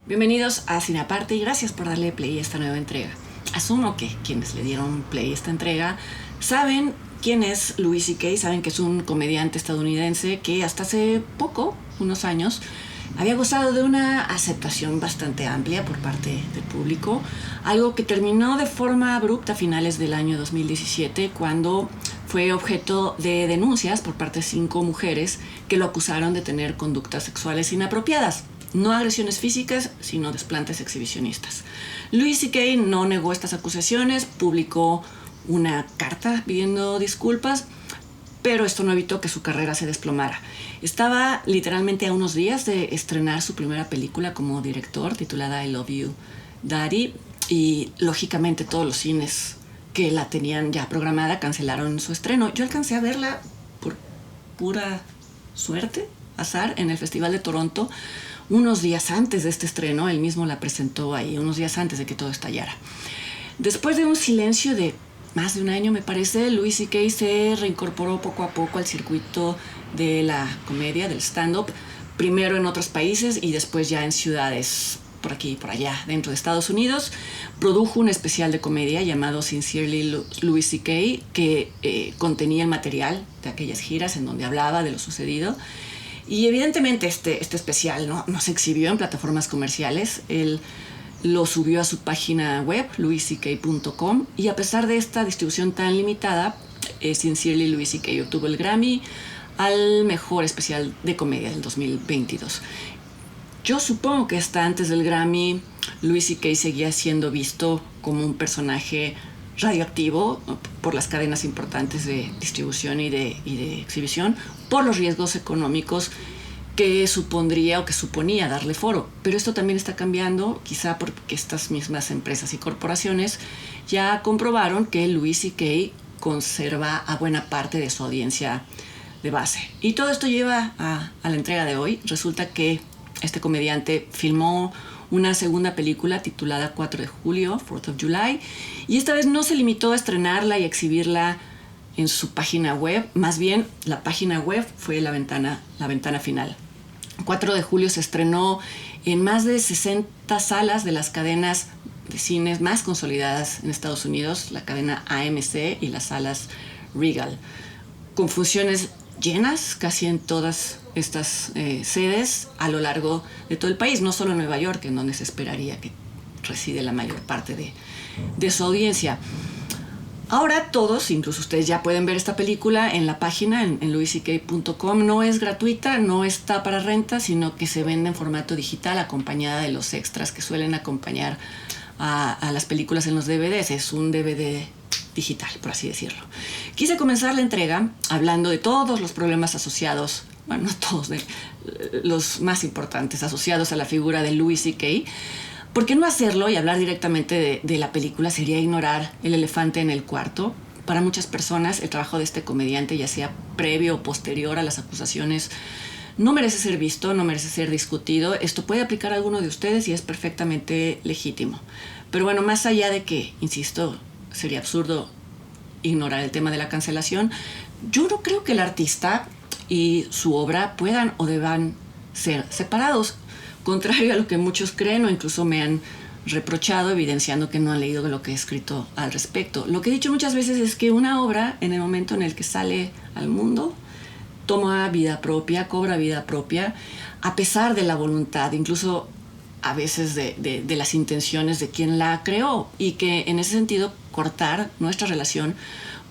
Bienvenidos a Cine Aparte y gracias por darle play a esta nueva entrega. Asumo que quienes le dieron play a esta entrega saben quién es Louis C.K., saben que es un comediante estadounidense que hasta hace poco, unos años, había gozado de una aceptación bastante amplia por parte del público, algo que terminó de forma abrupta a finales del año 2017 cuando fue objeto de denuncias por parte de 5 mujeres que lo acusaron de tener conductas sexuales inapropiadas. No agresiones físicas, sino desplantes exhibicionistas. Louis C.K. no negó estas acusaciones, publicó una carta pidiendo disculpas, pero esto no evitó que su carrera se desplomara. Estaba literalmente a unos días de estrenar su primera película como director, titulada I Love You, Daddy, y lógicamente todos los cines que la tenían ya programada cancelaron su estreno. Yo alcancé a verla por pura suerte, azar, en el Festival de Toronto, unos días antes de este estreno. Él mismo la presentó ahí, unos días antes de que todo estallara. Después de un silencio de más de un año, me parece, Louis C.K. se reincorporó poco a poco al circuito de la comedia, del stand-up, primero en otros países y después ya en ciudades por aquí y por allá, dentro de Estados Unidos. Produjo un especial de comedia llamado Sincerely Louis C.K., que contenía el material de aquellas giras en donde hablaba de lo sucedido. Y evidentemente este especial no se exhibió en plataformas comerciales. Él lo subió a su página web, louisck.com, y a pesar de esta distribución tan limitada, Sincerely Louis C.K. obtuvo el Grammy al mejor especial de comedia del 2022. Yo supongo que hasta antes del Grammy, Louis C.K. seguía siendo visto como un personaje radioactivo por las cadenas importantes de distribución y de exhibición, por los riesgos económicos que supondría o que suponía darle foro. Pero esto también está cambiando, quizá porque estas mismas empresas y corporaciones ya comprobaron que Louis C.K. conserva a buena parte de su audiencia de base. Y todo esto lleva a la entrega de hoy. Resulta que este comediante filmó una segunda película titulada 4 de julio, 4th of July, y esta vez no se limitó a estrenarla y exhibirla en su página web, más bien la página web fue la ventana final. 4 de julio se estrenó en más de 60 salas de las cadenas de cines más consolidadas en Estados Unidos, la cadena AMC y las salas Regal, con funciones llenas casi en todas estas sedes a lo largo de todo el país, no solo en Nueva York, en donde se esperaría que reside la mayor parte de su audiencia. Ahora todos, incluso ustedes ya pueden ver esta película en la página, en louisck.com. No es gratuita, no está para renta, sino que se vende en formato digital acompañada de los extras que suelen acompañar a las películas en los DVDs. Es un DVD digital, por así decirlo. Quise comenzar la entrega hablando de todos los problemas asociados, bueno, no todos, de los más importantes asociados a la figura de Louis C.K., ¿por qué no hacerlo y hablar directamente de la película? Sería ignorar el elefante en el cuarto. Para muchas personas, el trabajo de este comediante, ya sea previo o posterior a las acusaciones, no merece ser visto, no merece ser discutido. Esto puede aplicar a alguno de ustedes y es perfectamente legítimo. Pero bueno, más allá de que, insisto, sería absurdo ignorar el tema de la cancelación, yo no creo que el artista y su obra puedan o deban ser separados, contrario a lo que muchos creen o incluso me han reprochado, evidenciando que no han leído lo que he escrito al respecto. Lo que he dicho muchas veces es que una obra, en el momento en el que sale al mundo, toma vida propia, cobra vida propia, a pesar de la voluntad, incluso a veces de las intenciones de quien la creó, y que en ese sentido cortar nuestra relación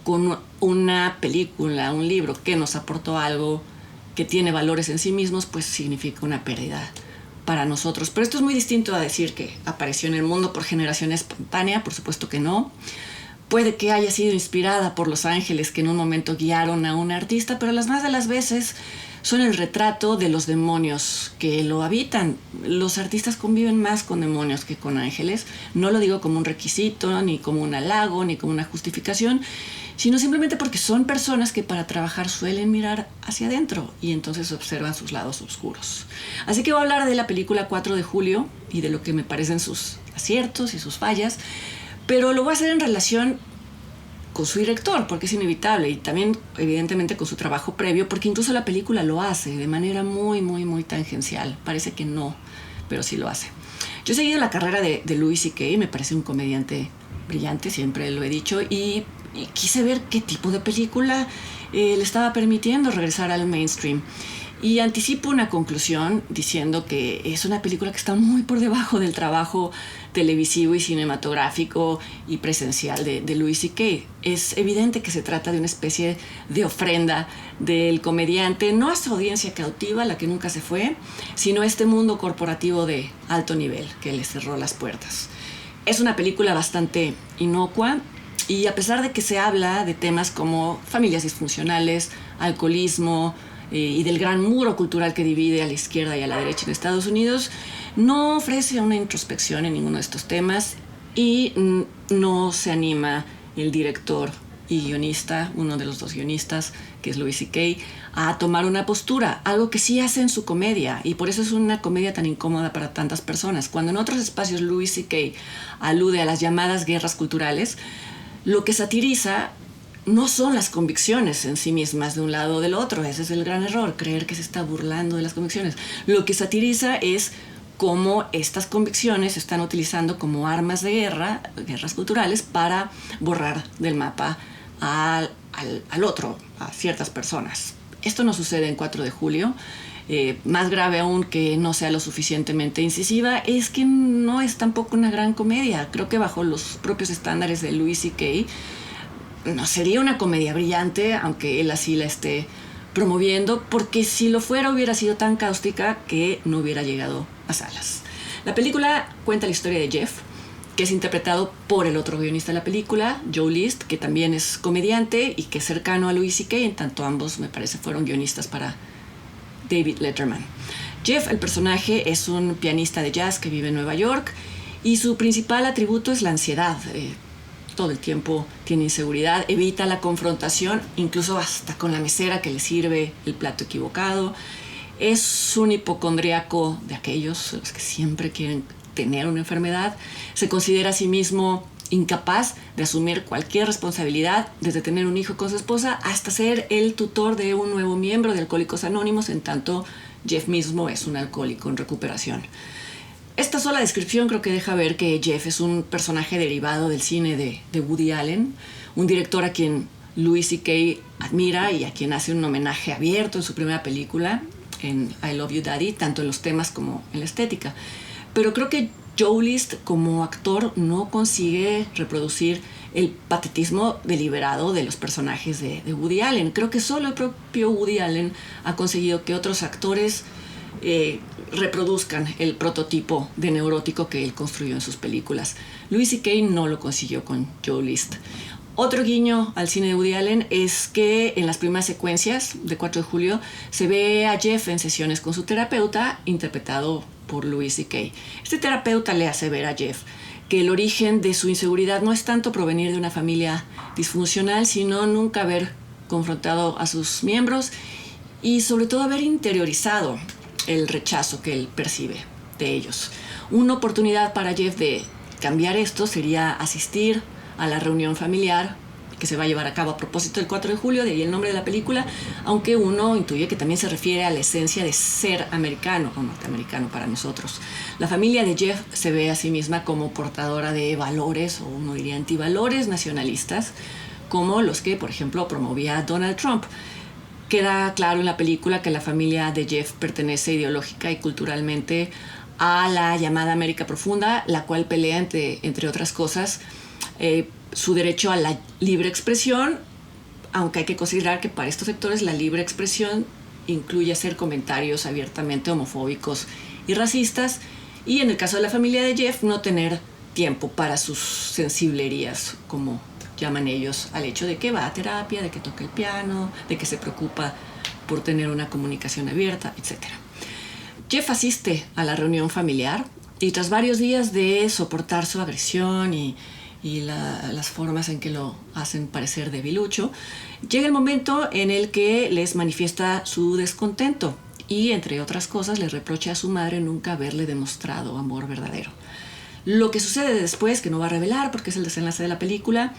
con una película, un libro que nos aportó algo, que tiene valores en sí mismos, pues significa una pérdida para nosotros. Pero esto es muy distinto a decir que apareció en el mundo por generación espontánea. Por supuesto que no. Puede que haya sido inspirada por los ángeles que en un momento guiaron a un artista, pero las más de las veces son el retrato de los demonios que lo habitan. Los artistas conviven más con demonios que con ángeles. No lo digo como un requisito, ni como un halago, ni como una justificación, sino simplemente porque son personas que para trabajar suelen mirar hacia adentro y entonces observan sus lados oscuros. Así que voy a hablar de la película 4 de julio y de lo que me parecen sus aciertos y sus fallas, pero lo voy a hacer en relación con su director, porque es inevitable, y también evidentemente con su trabajo previo, porque incluso la película lo hace de manera muy, muy, muy tangencial. Parece que no pero sí lo hace. Yo he seguido la carrera de Louis C.K., me parece un comediante brillante, siempre lo he dicho, y quise ver qué tipo de película le estaba permitiendo regresar al mainstream. Y anticipo una conclusión diciendo que es una película que está muy por debajo del trabajo televisivo y cinematográfico y presencial de Louis C.K. Es evidente que se trata de una especie de ofrenda del comediante, no a su audiencia cautiva, la que nunca se fue, sino a este mundo corporativo de alto nivel que le cerró las puertas. Es una película bastante inocua y a pesar de que se habla de temas como familias disfuncionales, alcoholismo, y del gran muro cultural que divide a la izquierda y a la derecha en Estados Unidos, no ofrece una introspección en ninguno de estos temas y no se anima el director y guionista, uno de los dos guionistas, que es Louis C.K., a tomar una postura, algo que sí hace en su comedia, y por eso es una comedia tan incómoda para tantas personas. Cuando en otros espacios Louis C.K. alude a las llamadas guerras culturales, lo que satiriza no son las convicciones en sí mismas de un lado o del otro. Ese es el gran error, creer que se está burlando de las convicciones. Lo que satiriza es cómo estas convicciones se están utilizando como armas de guerra, guerras culturales, para borrar del mapa al otro, a ciertas personas. Esto no sucede en 4 de julio. Más grave aún que no sea lo suficientemente incisiva es que no es tampoco una gran comedia. Creo que bajo los propios estándares de Louis C.K., no sería una comedia brillante, aunque él así la esté promoviendo, porque si lo fuera hubiera sido tan cáustica que no hubiera llegado a salas. La película cuenta la historia de Jeff, que es interpretado por el otro guionista de la película, Joe List, que también es comediante y que es cercano a Louis C.K., en tanto ambos me parece fueron guionistas para David Letterman. Jeff, el personaje, es un pianista de jazz que vive en Nueva York y su principal atributo es la ansiedad. Todo el tiempo tiene inseguridad, evita la confrontación, incluso hasta con la mesera que le sirve el plato equivocado. Es un hipocondríaco de aquellos los que siempre quieren tener una enfermedad. Se considera a sí mismo incapaz de asumir cualquier responsabilidad, desde tener un hijo con su esposa hasta ser el tutor de un nuevo miembro de Alcohólicos Anónimos, en tanto Jeff mismo es un alcohólico en recuperación. Esta sola descripción creo que deja ver que Jeff es un personaje derivado del cine de Woody Allen, un director a quien Louis C.K. admira y a quien hace un homenaje abierto en su primera película, en I Love You Daddy, tanto en los temas como en la estética. Pero creo que Joe List como actor no consigue reproducir el patetismo deliberado de los personajes de Woody Allen. Creo que solo el propio Woody Allen ha conseguido que otros actores reproduzcan el prototipo de neurótico que él construyó en sus películas. Louis C.K. no lo consiguió con Joe List. Otro guiño al cine de Woody Allen es que en las primeras secuencias de 4 de julio se ve a Jeff en sesiones con su terapeuta, interpretado por Louis C.K. Este terapeuta le hace ver a Jeff que el origen de su inseguridad no es tanto provenir de una familia disfuncional, sino nunca haber confrontado a sus miembros y sobre todo haber interiorizado el rechazo que él percibe de ellos. Una oportunidad para Jeff de cambiar esto sería asistir a la reunión familiar que se va a llevar a cabo a propósito del 4 de julio, de ahí el nombre de la película, aunque uno intuye que también se refiere a la esencia de ser americano o norteamericano para nosotros. La familia de Jeff se ve a sí misma como portadora de valores, o uno diría antivalores nacionalistas, como los que, por ejemplo, promovía Donald Trump. Queda claro en la película que la familia de Jeff pertenece ideológica y culturalmente a la llamada América Profunda, la cual pelea, entre otras cosas, su derecho a la libre expresión, aunque hay que considerar que para estos sectores la libre expresión incluye hacer comentarios abiertamente homofóbicos y racistas, y en el caso de la familia de Jeff, no tener tiempo para sus sensiblerías, como llaman ellos, al hecho de que va a terapia, de que toca el piano, de que se preocupa por tener una comunicación abierta, etc. Jeff asiste a la reunión familiar y tras varios días de soportar su agresión y las formas en que lo hacen parecer debilucho, llega el momento en el que les manifiesta su descontento y, entre otras cosas, le reprocha a su madre nunca haberle demostrado amor verdadero. Lo que sucede después, que no va a revelar porque es el desenlace de la película,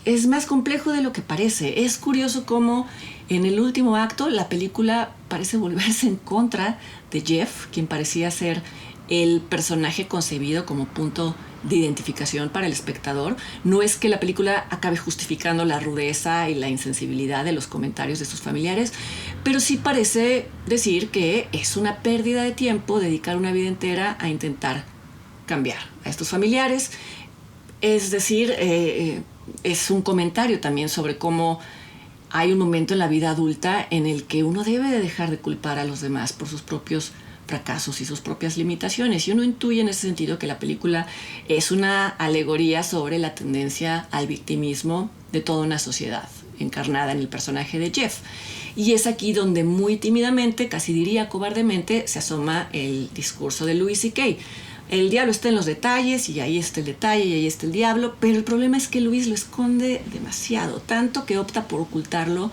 es más complejo de lo que parece. Es curioso cómo en el último acto la película parece volverse en contra de Jeff, quien parecía ser el personaje concebido como punto de identificación para el espectador. No es que la película acabe justificando la rudeza y la insensibilidad de los comentarios de sus familiares, pero sí parece decir que es una pérdida de tiempo dedicar una vida entera a intentar cambiar a estos familiares. Es decir, es un comentario también sobre cómo hay un momento en la vida adulta en el que uno debe de dejar de culpar a los demás por sus propios fracasos y sus propias limitaciones. Y uno intuye en ese sentido que la película es una alegoría sobre la tendencia al victimismo de toda una sociedad, encarnada en el personaje de Jeff. Y es aquí donde muy tímidamente, casi diría cobardemente, se asoma el discurso de Louis C.K. El diablo está en los detalles, y ahí está el detalle, y ahí está el diablo, pero el problema es que Louis lo esconde demasiado, tanto que opta por ocultarlo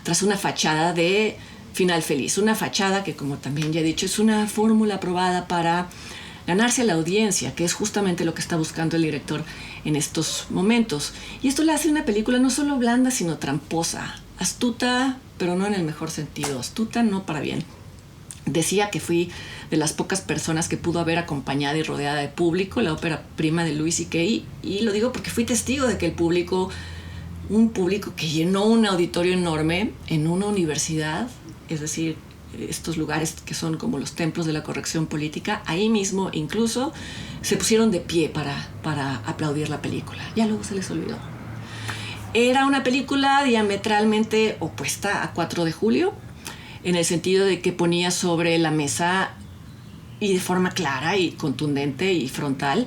tras una fachada de final feliz, una fachada que, como también ya he dicho, es una fórmula probada para ganarse a la audiencia, que es justamente lo que está buscando el director en estos momentos. Y esto le hace una película no solo blanda, sino tramposa, astuta, pero no en el mejor sentido, astuta no para bien. Decía que fui de las pocas personas que pudo haber acompañada y rodeada de público la ópera prima de Louis C.K. Y lo digo porque fui testigo de que un público que llenó un auditorio enorme en una universidad, es decir, estos lugares que son como los templos de la corrección política, ahí mismo incluso se pusieron de pie para aplaudir la película. Ya luego se les olvidó. Era una película diametralmente opuesta a 4 de julio, en el sentido de que ponía sobre la mesa, y de forma clara y contundente y frontal,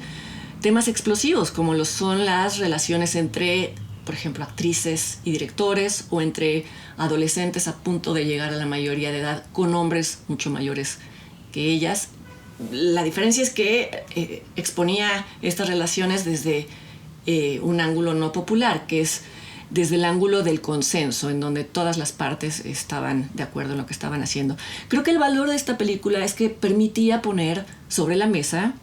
temas explosivos como lo son las relaciones entre, por ejemplo, actrices y directores, o entre adolescentes a punto de llegar a la mayoría de edad con hombres mucho mayores que ellas. La diferencia es que exponía estas relaciones desde un ángulo no popular, que es desde el ángulo del consenso, en donde todas las partes estaban de acuerdo en lo que estaban haciendo. Creo que el valor de esta película es que permitía poner sobre la mesa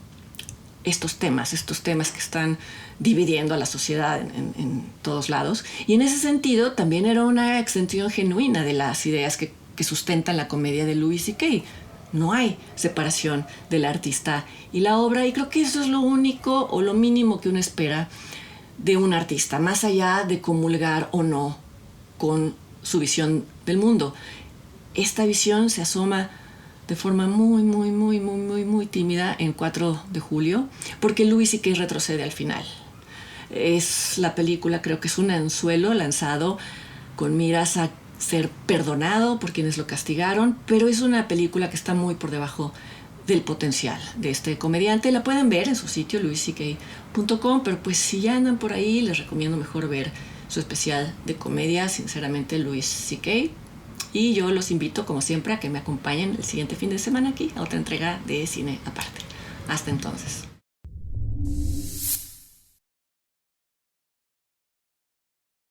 estos temas que están dividiendo a la sociedad en todos lados. Y en ese sentido también era una extensión genuina de las ideas que sustentan la comedia de Louis C.K. No hay separación del artista y la obra, y creo que eso es lo único o lo mínimo que uno espera de un artista, más allá de comulgar o no con su visión del mundo. Esta visión se asoma de forma muy tímida en 4 de julio, porque Louis C.K. retrocede al final. Es la película, creo que es un anzuelo lanzado con miras a ser perdonado por quienes lo castigaron, pero es una película que está muy por debajo del potencial de este comediante. La pueden ver en su sitio louisck.com, pero pues si ya andan por ahí, les recomiendo mejor ver su especial de comedia, sinceramente, Louis C.K. Y yo los invito, como siempre, a que me acompañen el siguiente fin de semana aquí a otra entrega de Cine Aparte. Hasta entonces.